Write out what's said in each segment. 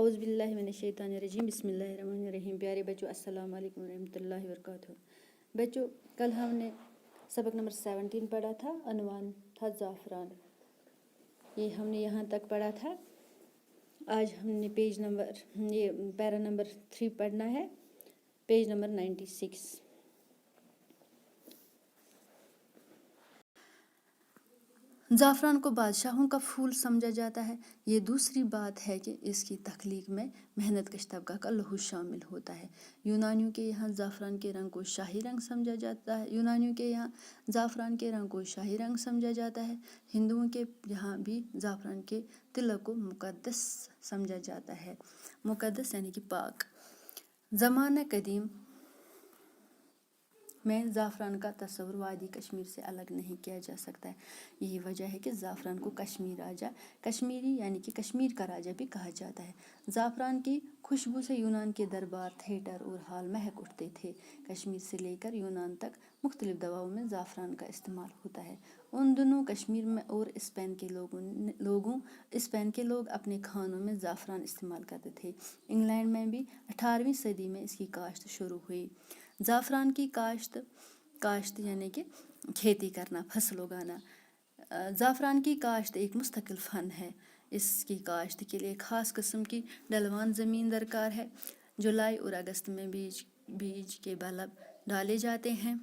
औज़ बिल्लाहि मिनश्शैतानिर्रजीम बिस्मिल्लाहिर्रहमानिर्रहीम। प्यारे बच्चों, अस्सलाम वालेकुम रहमतुल्लाहि वबरकातुहू। बच्चों, कल हमने सबक नंबर 17 पढ़ा था, अनवान था ज़ाफ़रान। ये हमने यहाँ तक पढ़ा था। आज हमने पैरा नंबर 3 पढ़ना है, पेज नंबर 96। ज़ाफ़रान को बादशाहों का फूल समझा जाता है। ये दूसरी बात है कि इसकी तख्लीक में मेहनत कश तबका का लहू शामिल होता है। यूनानियों के यहाँ ज़ाफ़रान के रंग को शाही रंग समझा जाता है। हिंदुओं के यहाँ भी ज़ाफ़रान के तिलक को मुक़द्दस समझा जाता है। मुक़द्दस यानी कि पाक। ज़माना कदीम में ज़ाफ़रान का तस्वुर वादी कश्मीर से अलग नहीं किया जा सकता है। यही वजह है कि ज़ाफ़रान को कश्मीरी यानी कि कश्मीर का राजा भी कहा जाता है। ज़ाफ़रान की खुशबू से यूनान के दरबार, थिएटर और हॉल महक उठते थे। कश्मीर से लेकर यूनान तक मुख्तलिफ दवाओं में ज़ाफ़रान का इस्तेमाल होता है। उन दिनों कश्मीर में और स्पेन के लोग अपने खानों में ज़ाफ़रान इस्तेमाल करते थे। इंग्लैंड में भी 18वीं सदी में इसकी काश्त शुरू हुई। ज़ाफ़रान की काश्त यानी कि खेती करना, फसल उगाना। ज़ाफ़रान की काश्त एक मुस्तकिल फ़न है। इसकी काश्त के लिए ख़ास किस्म की ढलवान ज़मीन दरकार है। जुलाई और अगस्त में बीज के बल्ब डाले जाते हैं।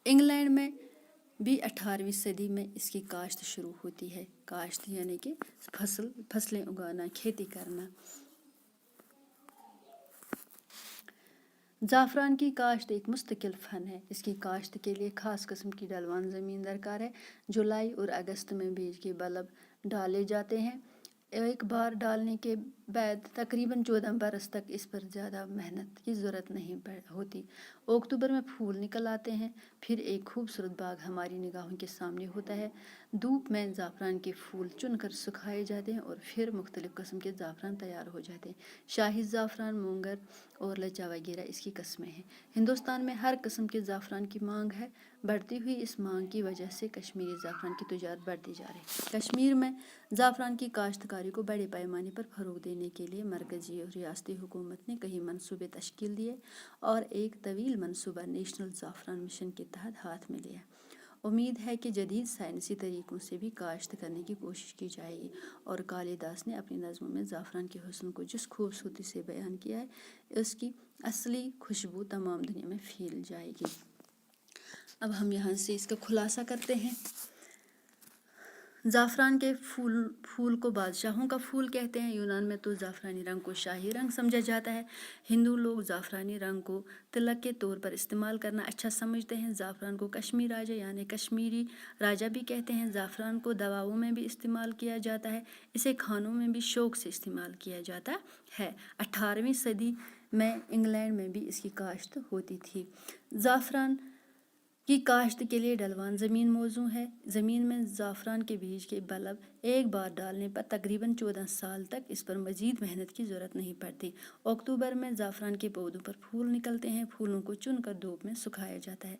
इंग्लैंड में भी 18वीं सदी में इसकी काश्त शुरू होती है। काश्त यानी कि फसलें उगाना, खेती करना। ज़ाफ़रान की काश्त एक मुस्तकिल फ़न है। इसकी काश्त के लिए ख़ास किस्म की ढलवान ज़मीन दरकार है। जुलाई और अगस्त में बीज के बल्ब डाले जाते हैं। एक बार डालने के बाद तकरीबन 14 बरस तक इस पर ज़्यादा मेहनत की ज़रूरत नहीं होती। अक्टूबर में फूल निकल आते हैं। फिर एक खूबसूरत बाग हमारी निगाहों के सामने होता है। धूप में ज़ाफ़रान के फूल चुनकर सुखाए जाते हैं और फिर मुख्तलिफ़ किस्म के ज़ाफ़रान तैयार हो जाते हैं। शाही ज़ाफ़रान, मूंगर और लच्चा वगैरह इसकी किस्में हैं। हिंदुस्तान में हर किस्म के ज़ाफ़रान की मांग है। बढ़ती हुई इस मांग की वजह से कश्मीरी ज़ाफ़रान की तिजारत बढ़ती जा रही है। कश्मीर में ज़ाफ़रान की काश्तकारी को बड़े पैमाने पर फ़रोग़ देने के लिए मरकज़ी और रियासती हुकूमत ने कई मनसूबे तश्कील दिए और एक तवील मनसूबा नेशनल ज़ाफ़रान मिशन के तहत हाथ में लिया। उम्मीद है कि जदीद साइंसी तरीक़ों से भी काश्त करने की कोशिश की जाएगी। और कालिदास ने अपनी नज़्मों में ज़ाफ़रान के हुस्न को जिस खूबसूरती से बयान किया है, उसकी असली खुशबू तमाम दुनिया में फैल जाएगी। अब हम यहाँ से इसका खुलासा करते हैं। ज़ाफ़रान के फूल को बादशाहों का फूल कहते हैं। यूनान में तो ज़ाफ़रानी रंग को शाही रंग समझा जाता है। हिंदू लोग ज़ाफ़रानी रंग को तिलक के तौर पर इस्तेमाल करना अच्छा समझते हैं। ज़ाफ़रान को कश्मीर राजा यानी कश्मीरी राजा भी कहते हैं। ज़ाफ़रान को दवाओं में भी इस्तेमाल किया जाता है। इसे खानों में भी शौक़ से इस्तेमाल किया जाता है। 18वीं सदी में इंग्लैंड में भी इसकी काश्त होती थी। ज़ाफ़रान की काश्त के लिए ढलवान ज़मीन मौजू है। ज़मीन में ज़ाफ़रान के बीज के बल्ब एक बार डालने पर तकरीबन 14 साल तक इस पर मज़ीद मेहनत की ज़रूरत नहीं पड़ती। अक्टूबर में ज़ाफ़रान के पौधों पर फूल निकलते हैं। फूलों को चुनकर धूप में सुखाया जाता है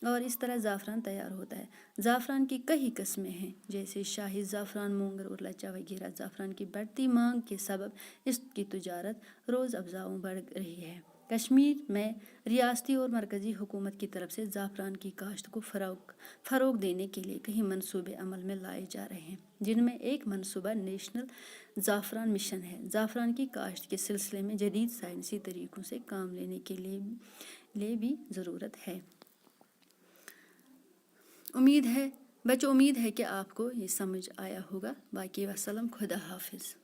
और इस तरह ज़ाफ़रान तैयार होता है। ज़ाफ़रान की कई किस्में हैं, जैसे शाही ज़ाफ़रान, मूंगर और लच्चा वगैरह। ज़ाफ़रान की बढ़ती मांग के सबब इसकी तिजारत रोज़ अफ़ज़ा बढ़ रही है। कश्मीर में रियासती और मरकज़ी हुकूमत की तरफ से ज़ाफ़रान की काश्त को फ़रोग़ देने के लिए कई मनसूबे अमल में लाए जा रहे हैं, जिनमें एक मनसूबा नेशनल ज़ाफ़रान मिशन है। ज़ाफ़रान की काश्त के सिलसिले में जदीद साइंसी तरीक़ों से काम लेने के लिए भी ज़रूरत है। उम्मीद है कि आपको ये समझ आया होगा। बाकी वस्सलाम, खुदा हाफिज़।